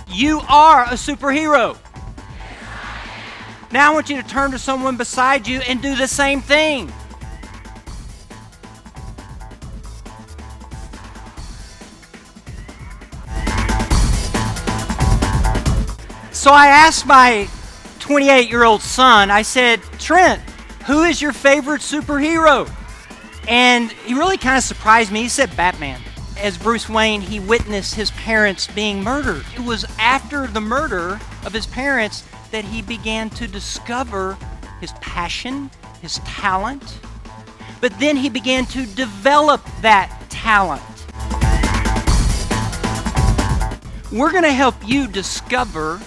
You are a superhero. Now I want you to turn to someone beside you and do the same thing. So I asked my 28-year-old son, I said, Trent, who is your favorite superhero? And he really kind of surprised me. He said Batman. As Bruce Wayne, he witnessed his parents being murdered. It was after the murder of his parents that he began to discover his passion, his talent, but then he began to develop that talent. We're going to help you discover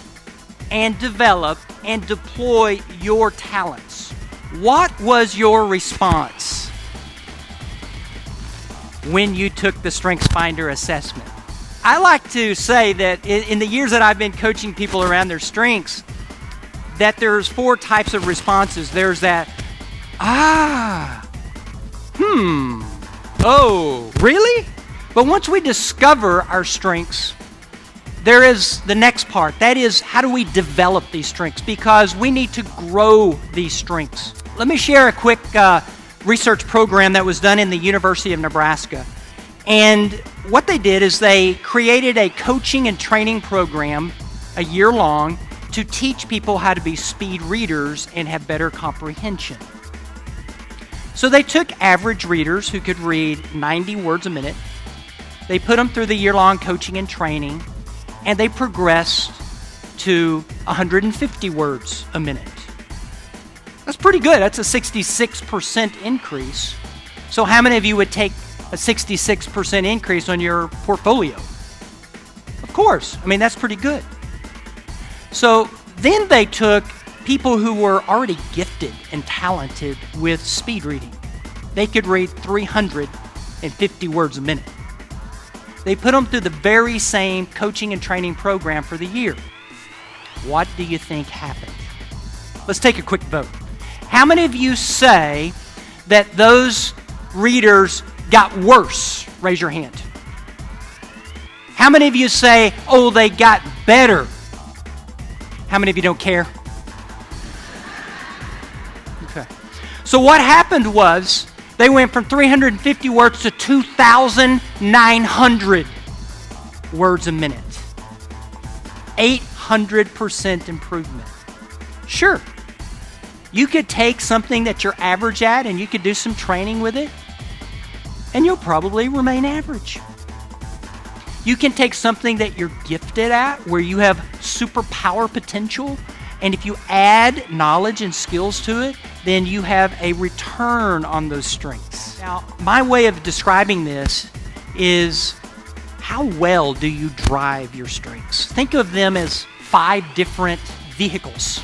and develop and deploy your talents. What was your response when you took the StrengthsFinder assessment? I like to say that in the years that I've been coaching people around their strengths, that there's 4 types of responses. There's that, oh, really? But once we discover our strengths, there is the next part. That is, how do we develop these strengths? Because we need to grow these strengths. Let me share a quick research program that was done in the University of Nebraska. And what they did is they created a coaching and training program a year long to teach people how to be speed readers and have better comprehension. So they took average readers who could read 90 words a minute. They put them through the year-long coaching and training, and they progressed to 150 words a minute. That's pretty good. That's a 66% increase. So how many of you would take a 66% increase on your portfolio? Of course. I mean, that's pretty good. So then they took people who were already gifted and talented with speed reading. They could read 350 words a minute. They put them through the very same coaching and training program for the year. What do you think happened? Let's take a quick vote. How many of you say that those readers got worse? Raise your hand. How many of you say, oh, they got better? How many of you don't care? Okay. So what happened was they went from 350 words to 2,900 words a minute. 800% improvement. Sure. You could take something that you're average at and you could do some training with it, and you'll probably remain average. You can take something that you're gifted at, where you have superpower potential, and if you add knowledge and skills to it, then you have a return on those strengths. Now, my way of describing this is, how well do you drive your strengths? Think of them as 5 different vehicles.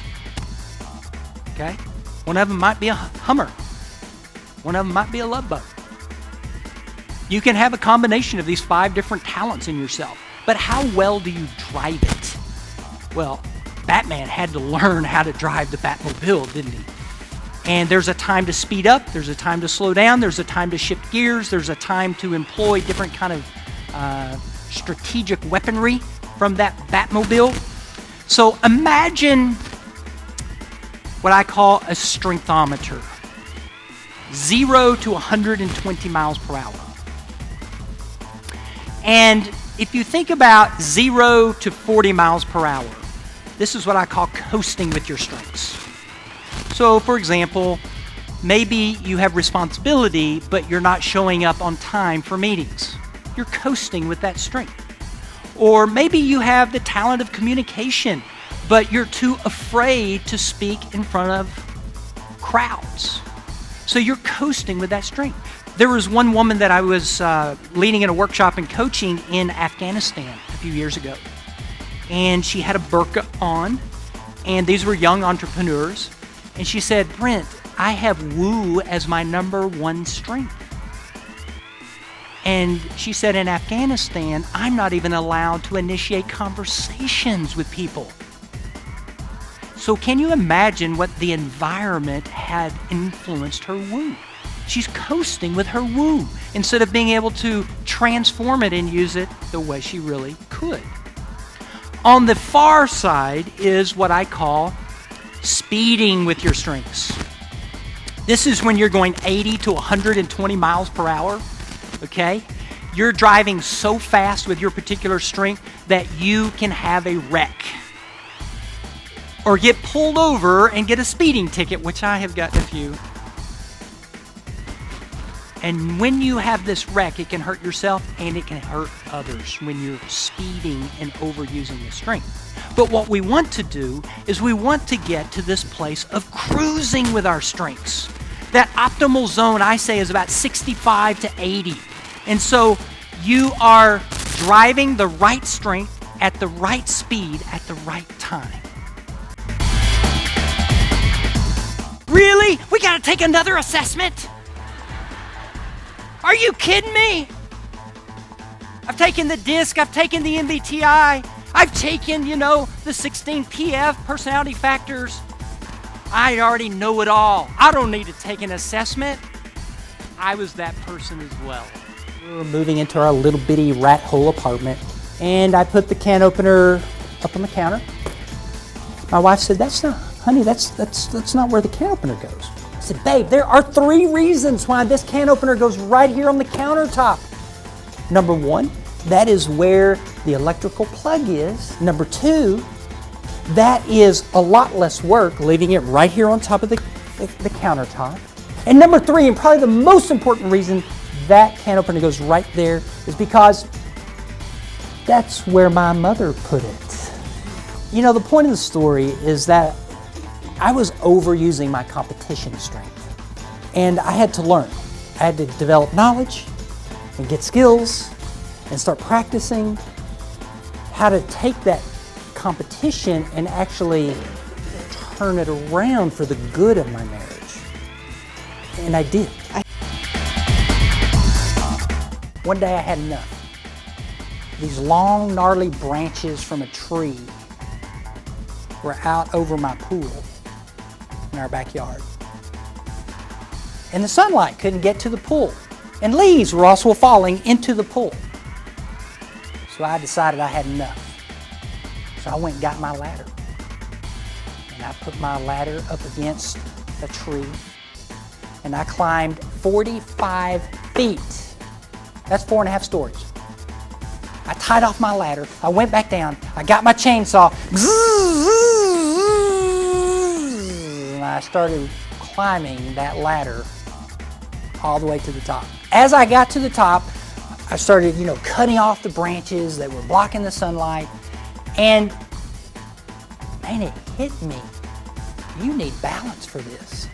Okay? One of them might be a Hummer. One of them might be a Love Boat. You can have a combination of these 5 different talents in yourself, but how well do you drive it? Well, Batman had to learn how to drive the Batmobile, didn't he? And there's a time to speed up, there's a time to slow down, there's a time to shift gears, there's a time to employ different kind of strategic weaponry from that Batmobile. So imagine what I call a strengthometer. 0 to 120 miles per hour. And if you think about 0 to 40 miles per hour, this is what I call coasting with your strengths. So, for example, maybe you have responsibility, but you're not showing up on time for meetings. You're coasting with that strength. Or maybe you have the talent of communication, but you're too afraid to speak in front of crowds. So you're coasting with that strength. There was one woman that I was leading in a workshop and coaching in Afghanistan a few years ago. And she had a burqa on, and these were young entrepreneurs. And she said, Brent, I have woo as my #1 strength. And she said, in Afghanistan, I'm not even allowed to initiate conversations with people. So can you imagine what the environment had influenced her woo? She's coasting with her woo instead of being able to transform it and use it the way she really could. On the far side is what I call speeding with your strengths. This is when you're going 80 to 120 miles per hour, okay? You're driving so fast with your particular strength that you can have a wreck or get pulled over and get a speeding ticket, which I have gotten a few. And when you have this wreck, it can hurt yourself and it can hurt others when you're speeding and overusing the strength. But what we want to do is we want to get to this place of cruising with our strengths. That optimal zone, I say, is about 65 to 80. And so you are driving the right strength at the right speed at the right time. Really? We gotta take another assessment? Are you kidding me? I've taken the DISC, I've taken the MBTI, I've taken, the 16 PF personality factors. I already know it all. I don't need to take an assessment. I was that person as well. We were moving into our little bitty rat hole apartment, and I put the can opener up on the counter. My wife said, honey, that's not where the can opener goes. I said, babe, there are 3 reasons why this can opener goes right here on the countertop. Number 1, that is where the electrical plug is. Number 2, that is a lot less work leaving it right here on top of the countertop. And number 3, and probably the most important reason that can opener goes right there, is because that's where my mother put it. The point of the story is that I was overusing my competition strength. And I had to learn. I had to develop knowledge and get skills and start practicing how to take that competition and actually turn it around for the good of my marriage. And I did. One day I had enough. These long, gnarly branches from a tree were out over my pool in our backyard. And the sunlight couldn't get to the pool. And leaves were also falling into the pool. So I decided I had enough. So I went and got my ladder. And I put my ladder up against a tree. And I climbed 45 feet. That's 4.5 stories. I tied off my ladder. I went back down. I got my chainsaw. And I started climbing that ladder all the way to the top. As I got to the top, I started, cutting off the branches that were blocking the sunlight. And man, it hit me. You need balance for this.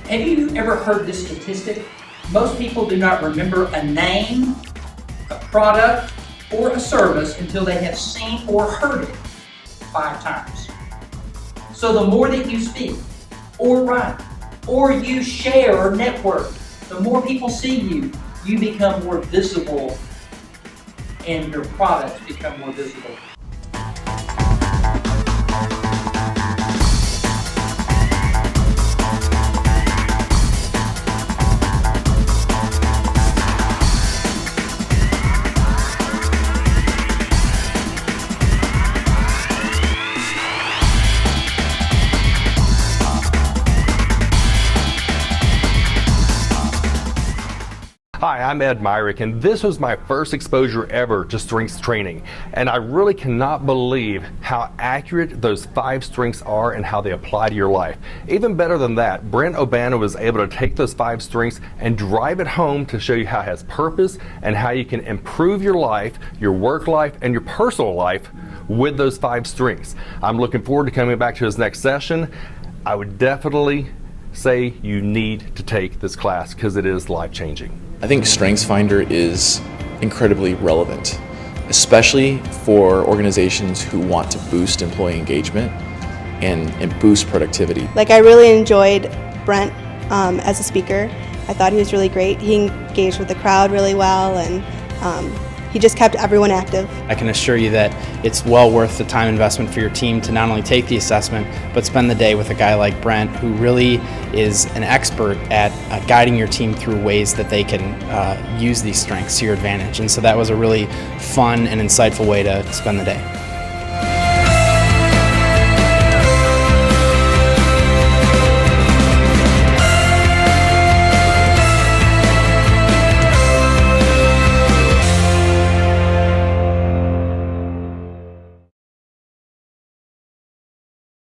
Have you ever heard this statistic? Most people do not remember a name, a product, or a service until they have seen or heard it 5 times. So the more that you speak, or write, or you share or network, the more people see you, you become more visible, and your products become more visible. Hi, I'm Ed Myrick, and this was my first exposure ever to strengths training. And I really cannot believe how accurate those 5 strengths are and how they apply to your life. Even better than that, Brent O'Bannon was able to take those 5 strengths and drive it home to show you how it has purpose and how you can improve your life, your work life, and your personal life with those 5 strengths. I'm looking forward to coming back to his next session. I would definitely say you need to take this class because it is life-changing. I think StrengthsFinder is incredibly relevant, especially for organizations who want to boost employee engagement and boost productivity. I really enjoyed Brent as a speaker. I thought he was really great. He engaged with the crowd really well, and He just kept everyone active. I can assure you that it's well worth the time investment for your team to not only take the assessment, but spend the day with a guy like Brent, who really is an expert at guiding your team through ways that they can use these strengths to your advantage. And so that was a really fun and insightful way to spend the day.